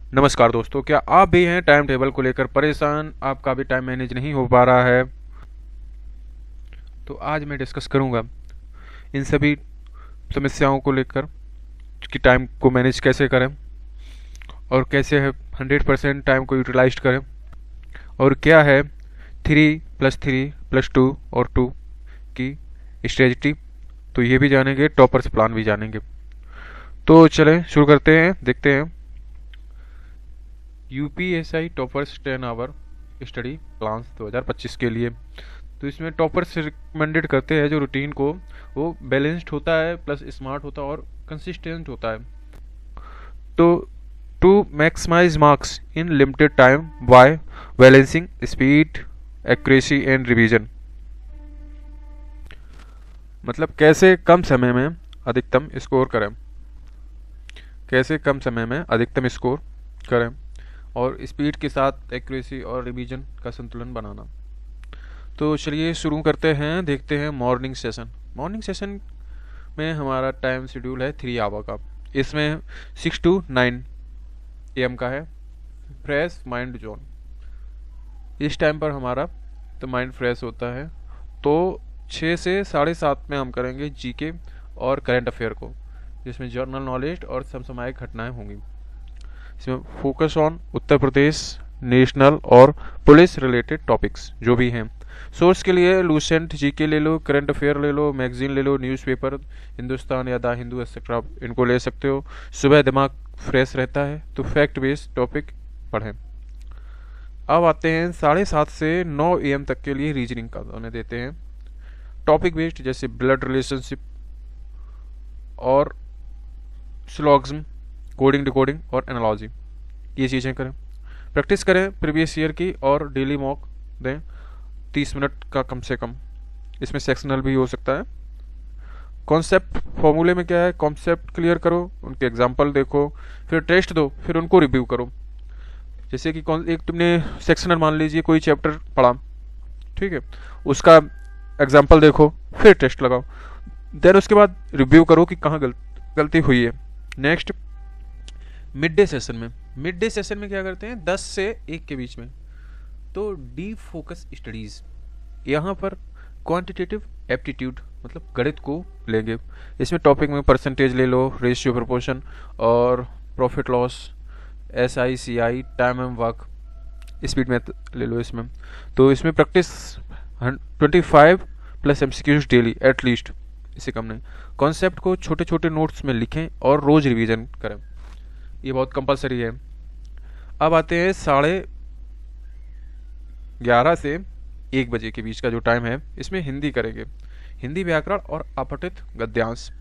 नमस्कार दोस्तों, क्या आप भी हैं टाइम टेबल को लेकर परेशान? आपका भी टाइम मैनेज नहीं हो पा रहा है? तो आज मैं डिस्कस करूंगा इन सभी समस्याओं को लेकर कि टाइम को मैनेज कैसे करें और कैसे है 100% टाइम को यूटिलाइज करें, और क्या है 3+3+2 और 2 की स्ट्रेटजी। तो ये भी जानेंगे, टॉपर्स प्लान भी जानेंगे। तो चलें शुरू करते हैं, देखते हैं UPSI toppers 10 hour study plans 2025 के लिए। तो इसमें टॉपर्स रिकमेंडेड करते हैं जो रूटीन को वो बैलेंस्ड होता है, प्लस स्मार्ट होता है और कंसिस्टेंट होता है। तो to maximize marks in limited time by balancing speed, accuracy and revision. मतलब कैसे कम समय में अधिकतम स्कोर करें, कैसे कम समय में अधिकतम स्कोर करें और स्पीड के साथ एक्यूरेसी और रिवीजन का संतुलन बनाना। तो चलिए शुरू करते हैं, देखते हैं मॉर्निंग सेशन। मॉर्निंग सेशन में हमारा टाइम शेड्यूल है 3 आवर का। इसमें 6 to 9 AM का है फ्रेश माइंड जोन। इस टाइम पर हमारा तो माइंड फ्रेश होता है। तो 6 से 7:30 में हम करेंगे जीके और करंट अफेयर को, जिसमें जर्नल नॉलेज और समसामयिक घटनाएं होंगी। इसमें focus on Uttar Pradesh, national और पुलिस रिलेटेड टॉपिक्स जो भी हैं। सोर्स के लिए लूसेंट जीके ले लो, करंट अफेयर ले लो, मैगजीन ले लो, न्यूज़पेपर हिंदुस्तान या द हिंदू एक्सेट्रा, इनको ले सकते हो। सुबह दिमाग फ्रेश रहता है तो फैक्ट बेस्ड टॉपिक पढ़ें। अब आते हैं 7:30 से 9 AM तक के लिए रीजनिंग का उन्हें देते हैं। टॉपिक बेस्ड जैसे ब्लड रिलेशनशिप और सिलॉगिज्म, कोडिंग डिकोडिंग और एनालॉजी, ये चीज़ें करें। प्रैक्टिस करें प्रीवियस ईयर की और डेली मॉक दें 30 मिनट का कम से कम। इसमें सेक्शनल भी हो सकता है। कॉन्सेप्ट फॉर्मूले में क्या है, कॉन्सेप्ट क्लियर करो, उनके एग्जाम्पल देखो, फिर टेस्ट दो, फिर उनको रिव्यू करो। जैसे कि एक तुमने सेक्शनल मान लीजिए कोई चैप्टर पढ़ा, ठीक है, उसका एग्जाम्पल देखो, फिर टेस्ट लगाओ, देन उसके बाद रिव्यू करो कि कहाँ गलती हुई है। नेक्स्ट मिड डे सेशन में, मिड डे सेशन में क्या करते हैं 10 से 1 के बीच में, तो डीप फोकस स्टडीज। यहाँ पर क्वांटिटेटिव एप्टीट्यूड मतलब गणित को लेंगे। इसमें टॉपिक में परसेंटेज ले लो, रेशियो प्रोपोर्शन और profit loss, SI CI, time and work, speed में ले लो इसमें। तो इसमें प्रैक्टिस 25+ MCQs डेली एटलीस्ट, इससे कम नहीं। कॉन्सेप्ट को छोटे छोटे नोट्स में लिखें और रोज रिवीजन करें, ये बहुत कंपलसरी है। अब आते हैं 11:30 से 1 बजे के बीच का जो टाइम है, इसमें हिंदी करेंगे, हिंदी व्याकरण और अपठित गद्यांश।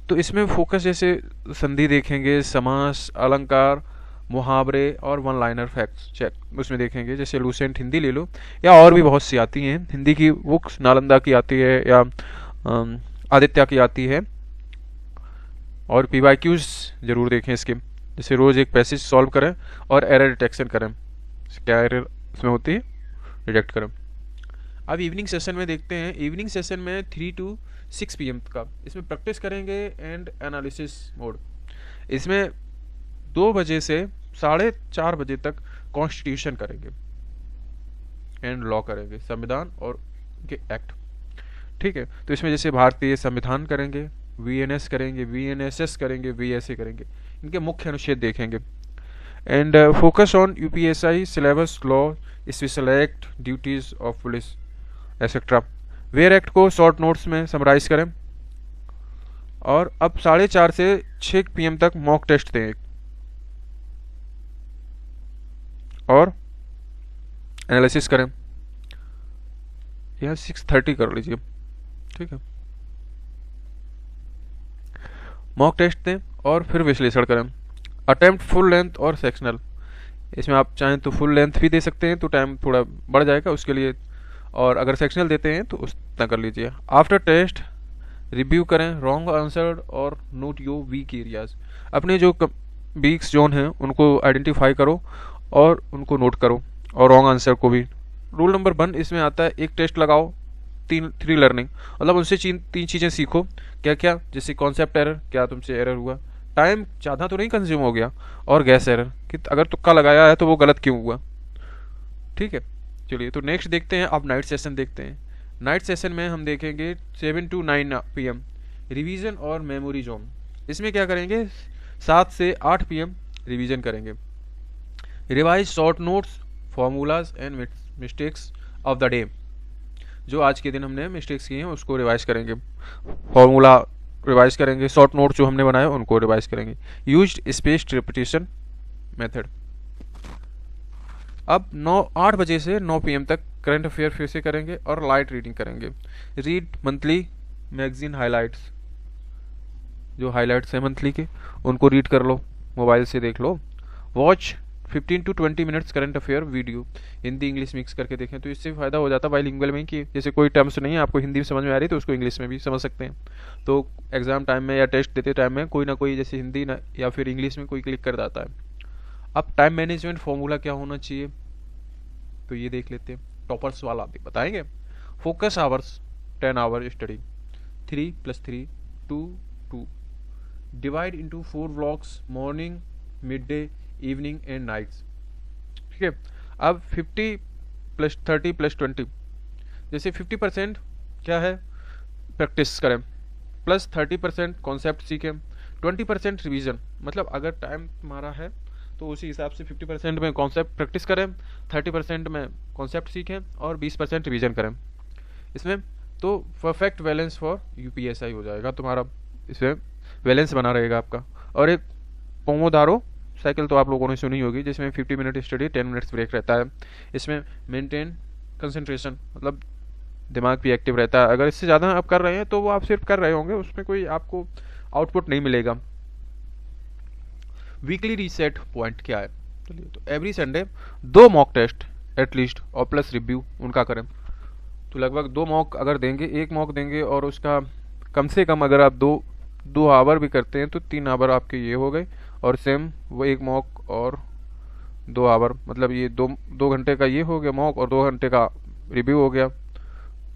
तो इसमें फोकस जैसे संधि देखेंगे, समास, अलंकार, मुहावरे और वन लाइनर फैक्ट्स चेक उसमें देखेंगे। जैसे लूसेंट हिंदी ले लो, या और भी बहुत सी आती हैं हिंदी की बुक्स, नालंदा की आती है या आदित्य की आती है। और PYQs जरूर देखें इसके, जैसे रोज एक पैसेज सॉल्व करें और एरर डिटेक्शन करें, क्या एरर इसमें होती है डिटेक्ट करें। अब इवनिंग सेशन में देखते हैं। इवनिंग सेशन में 3 to 6 PM का, इसमें प्रैक्टिस करेंगे एंड एनालिसिस मोड। इसमें 2 बजे से 4:30 बजे तक कॉन्स्टिट्यूशन करेंगे एंड लॉ करेंगे, संविधान और के एक्ट, ठीक है। तो इसमें जैसे भारतीय संविधान करेंगे, VNS करेंगे, VNSS करेंगे, VSA करेंगे, इनके मुख्य अनुच्छेद देखेंगे। And focus on UPSI syllabus, law, special act, duties of police etcetera. Bare act को शॉर्ट नोट्स में समराइज करें। और अब 4:30 से 6 PM तक मॉक टेस्ट दें और एनालिसिस करें। यह 6:30 कर लीजिए, ठीक है। मॉक टेस्ट दें और फिर विश्लेषण करें। अटेम्प्ट फुल लेंथ और सेक्शनल, इसमें आप चाहें तो फुल लेंथ भी दे सकते हैं, तो टाइम थोड़ा बढ़ जाएगा उसके लिए, और अगर सेक्शनल देते हैं तो उतना कर लीजिए। आफ्टर टेस्ट रिव्यू करें रॉन्ग आंसर और नोट योर वीक एरियाज। अपने जो वीक जोन हैं उनको आइडेंटिफाई करो और उनको नोट करो, और रॉन्ग आंसर को भी। रूल नंबर 1 इसमें आता है, एक टेस्ट लगाओ, 3 लर्निंग, मतलब उनसे 3 चीज़ें सीखो। क्या क्या, जैसे कॉन्सेप्ट एरर, क्या तुमसे एरर हुआ, टाइम ज़्यादा तो नहीं कंज्यूम हो गया, और गैस एरर कि अगर तुक्का लगाया है तो वो गलत क्यों हुआ। ठीक है, चलिए तो नेक्स्ट देखते हैं, अब नाइट सेशन देखते हैं। नाइट सेशन में हम देखेंगे 7 to 9 PM रिवीजन और मेमोरी जोन। इसमें क्या करेंगे, 7 से 8 PM रिवीजन करेंगे, revise short notes, formulas and mistakes of the day. जो आज के दिन हमने मिस्टेक्स किए हैं उसको रिवाइज करेंगे, फॉर्मूला रिवाइज करेंगे, शॉर्ट नोट जो हमने बनाए उनको रिवाइज करेंगे। Used spaced repetition method. अब 8 बजे से 9 PM तक करंट अफेयर फिर से करेंगे और लाइट रीडिंग करेंगे। रीड मंथली मैगजीन हाइलाइट्स, जो हाइलाइट्स हैं मंथली के उनको रीड कर लो, मोबाइल से देख लो। Watch 15 to 20 minutes current affair video, Hindi English mix करके देखें, तो इससे फ़ायदा हो जाता है बाइलिंगुअल में कि जैसे कोई टर्म्स नहीं है आपको हिंदी में समझ में आ रही तो उसको इंग्लिश में भी समझ सकते हैं। तो एग्ज़ाम टाइम में या टेस्ट देते टाइम में कोई ना कोई जैसे हिंदी ना या फिर इंग्लिश में कोई क्लिक कर जाता है। अब टाइम मैनेजमेंट फॉर्मूला क्या होना चाहिए, तो ये देख लेते हैं, टॉपर्स वाला भी बताएंगे। Focus hours 10 hour study, 3 + 3 2 divide into 4 blocks, morning, mid day, evening and nights. ठीक है, अब 50 + 30 + 20, जैसे 50% क्या है प्रैक्टिस करें, प्लस 30% कॉन्सेप्ट सीखें, 20% रिवीजन। मतलब अगर टाइम तुम्हारा है तो उसी हिसाब से 50% में कॉन्सेप्ट प्रैक्टिस करें, 30% में कॉन्सेप्ट सीखें और 20% रिवीजन करें। इसमें तो परफेक्ट बैलेंस फॉर UPSI हो जाएगा तुम्हारा, इसमें बैलेंस बना रहेगा आपका। और एक पोमोदारो साइकिल तो आप लोगों ने सुनी होगी, जिसमें 50 मिनट स्टडी 10 मिनट्स ब्रेक रहता है। इसमें मेंटेन कंसंट्रेशन, मतलब दिमाग भी एक्टिव रहता है। अगर इससे ज़्यादा आप कर रहे हैं तो वो आप सिर्फ कर रहे होंगे, उसमें कोई आपको आउटपुट नहीं मिलेगा। वीकली रीसेट पॉइंट क्या है, चलिए तो every Sunday 2 mock test at least और प्लस रिव्यू उनका करें। तो लगभग 2 मॉक अगर देंगे, 1 मॉक देंगे और उसका कम से कम अगर आप 2 आवर भी करते हैं तो 3 आवर आपके ये हो गए, और सेम वो 1 मॉक और 2 आवर, मतलब ये 2 घंटे का ये हो गया मॉक और 2 घंटे का रिव्यू हो गया,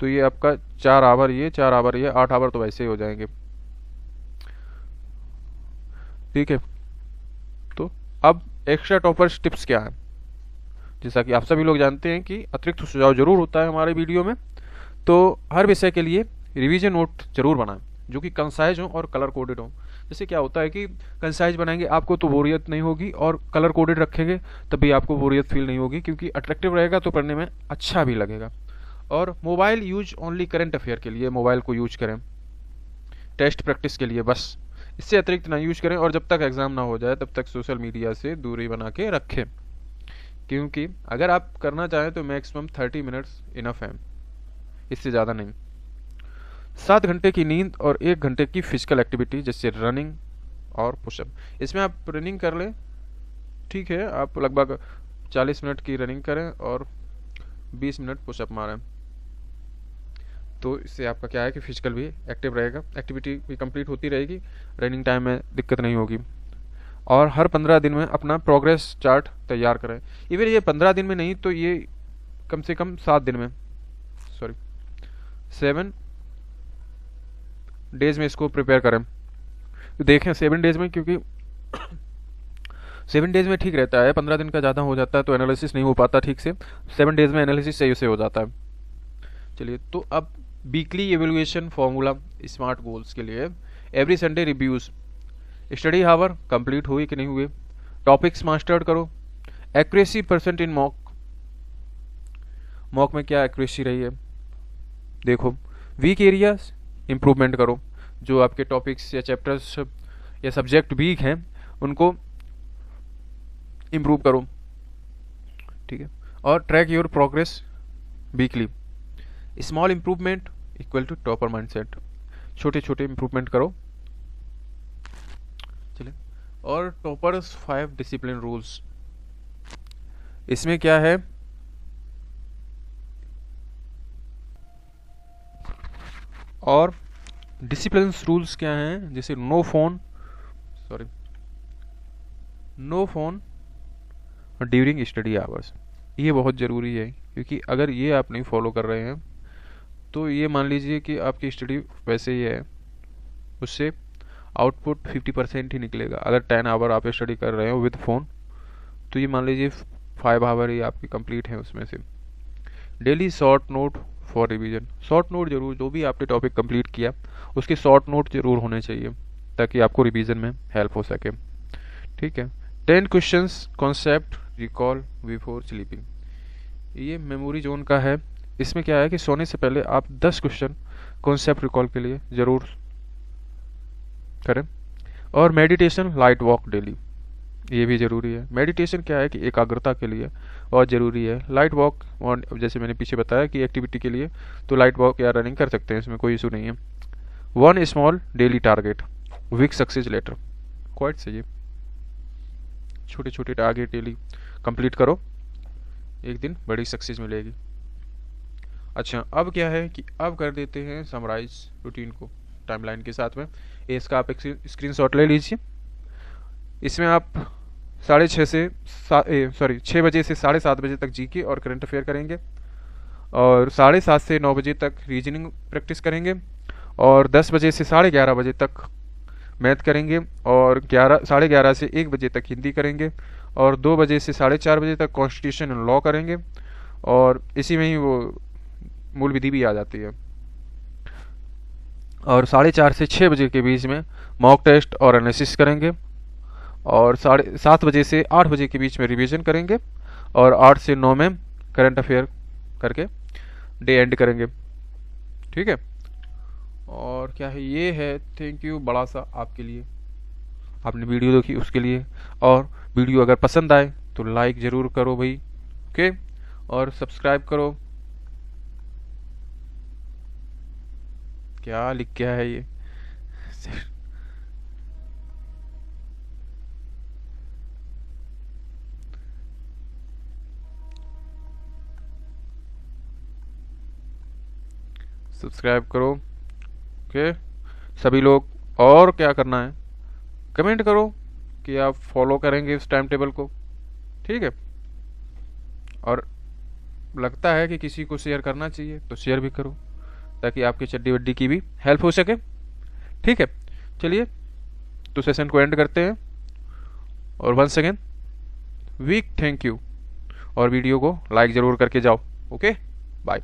तो ये आपका 4 आवर ये 4 आवर ये 8 आवर तो वैसे ही हो जाएंगे। ठीक है, तो अब एक्स्ट्रा टॉपर्स टिप्स क्या है, जैसा कि आप सभी लोग जानते हैं कि अतिरिक्त सुझाव जरूर होता है हमारे वीडियो में, तो हर विषय के लिए रिवीजन नोट जरूर बनाएं जो कि कंसाइज हो और कलर कोडेड हो। जैसे क्या होता है कि कंसाइज बनाएंगे आपको तो बोरियत नहीं होगी, और कलर कोडेड रखेंगे तब भी आपको बोरियत फील नहीं होगी, क्योंकि अट्रैक्टिव रहेगा तो पढ़ने में अच्छा भी लगेगा। और mobile use only current affair के लिए मोबाइल को यूज करें, टेस्ट प्रैक्टिस के लिए बस, इससे अतिरिक्त ना यूज करें। और जब तक एग्ज़ाम ना हो जाए तब तक सोशल मीडिया से दूरी बना के रखें, क्योंकि अगर आप करना चाहें तो मैक्सिमम 30 मिनट्स इनफ है, इससे ज़्यादा नहीं। 7 घंटे की नींद और 1 घंटे की फिजिकल एक्टिविटी जैसे रनिंग और पुशअप। इसमें आप रनिंग कर लें, ठीक है, आप लगभग 40 मिनट की रनिंग करें और 20 मिनट पुशअप मारें, तो इससे आपका क्या है कि फिजिकल भी एक्टिव रहेगा, एक्टिविटी भी कंप्लीट होती रहेगी, रनिंग टाइम में दिक्कत नहीं होगी। और हर 15 दिन में अपना प्रोग्रेस चार्ट तैयार करें। इवन ये 15 दिन में नहीं तो ये कम से कम 7 दिन में, 7 डेज में इसको प्रिपेयर करें। तो देखें 7 डेज में, क्योंकि 7 डेज में ठीक रहता है, 15 दिन का ज़्यादा हो जाता है तो एनालिसिस नहीं हो पाता ठीक से, 7 डेज में एनालिसिस सही से हो जाता है। चलिए तो अब weekly evaluation formula smart goals के लिए, एवरी संडे रिव्यूज़, स्टडी हावर कंप्लीट हुई कि नहीं हुए, टॉपिक्स मास्टर्ड करो, एक्यूरेसी % इन मॉक में क्या एक्यूरेसी रही है देखो, वीक एरियाज इम्प्रूवमेंट करो, जो आपके टॉपिक्स या चैप्टर्स या सब्जेक्ट वीक हैं उनको इम्प्रूव करो, ठीक है। और track your progress weekly, small improvement equal to topper mindset, छोटे छोटे इम्प्रूवमेंट करो। चलिए, और टॉपर्स 5 डिसिप्लिन रूल्स, इसमें क्या है, और डिसिप्लिन रूल्स क्या हैं, जैसे no phone during study hours, ये बहुत ज़रूरी है, क्योंकि अगर ये आप नहीं फॉलो कर रहे हैं तो ये मान लीजिए कि आपकी स्टडी वैसे ही है, उससे आउटपुट 50% ही निकलेगा। अगर 10 आवर आप स्टडी कर रहे हो विद फ़ोन, तो ये मान लीजिए 5 आवर ही आपकी कंप्लीट है उसमें से। Daily short note for revision, short note जरूर, जो भी आपने टॉपिक कंप्लीट किया उसके शॉर्ट नोट जरूर होने चाहिए ताकि आपको रिवीजन में हेल्प हो सके। ठीक है। 10 questions concept recall before sleeping, ये मेमोरी जोन का है। इसमें क्या है कि सोने से पहले आप 10 क्वेश्चन कॉन्सेप्ट रिकॉल के लिए ज़रूर करें। और मेडिटेशन, लाइट वॉक डेली, ये भी ज़रूरी है। मेडिटेशन क्या है कि एकाग्रता के लिए और ज़रूरी है। लाइट वॉक, और जैसे मैंने पीछे बताया कि एक्टिविटी के लिए तो लाइट वॉक या रनिंग कर सकते हैं, इसमें कोई इशू नहीं है। 1 small daily target, week success later, quite सही है। छोटे छोटे टारगेट डेली कंप्लीट करो, एक दिन बड़ी सक्सेस मिलेगी। अच्छा, अब क्या है कि अब कर देते हैं समराइज रूटीन को टाइमलाइन के साथ में। इसका आप एक स्क्रीनशॉट ले लीजिए। इसमें आप 6 बजे से 7:30 बजे तक जीके और करंट अफेयर करेंगे, और 7:30 से 9 बजे तक रीजनिंग प्रैक्टिस करेंगे, और 10 बजे से 11:30 बजे तक मैथ करेंगे, और 11:30 से 1 बजे तक हिंदी करेंगे, और 2 बजे से 4:30 बजे तक कॉन्स्टिट्यूशन एंड लॉ करेंगे, और इसी में ही वो मूल विधि भी आ जाती है। और 4:30 से 6 बजे के बीच में मॉक टेस्ट और एनालिसिस करेंगे, और 7:30 बजे से 8 बजे के बीच में रिवीजन करेंगे, और 8 से 9 में करंट अफेयर करके डे एंड करेंगे। ठीक है। और क्या है, ये है। थैंक यू बड़ा सा आपके लिए, आपने वीडियो देखी उसके लिए। और वीडियो अगर पसंद आए तो लाइक ज़रूर करो भाई, ओके, और सब्सक्राइब करो। क्या लिख क्या है ये सब्सक्राइब करो, ओके सभी लोग। और क्या करना है, कमेंट करो कि आप फॉलो करेंगे इस टाइम टेबल को। ठीक है। और लगता है कि किसी को शेयर करना चाहिए तो शेयर भी करो, ताकि आपकी चड्डी वड्डी की भी हेल्प हो सके। ठीक है। चलिए, तो सेशन को एंड करते हैं। और once again week thank you, और वीडियो को लाइक ज़रूर करके जाओ। Okay, bye.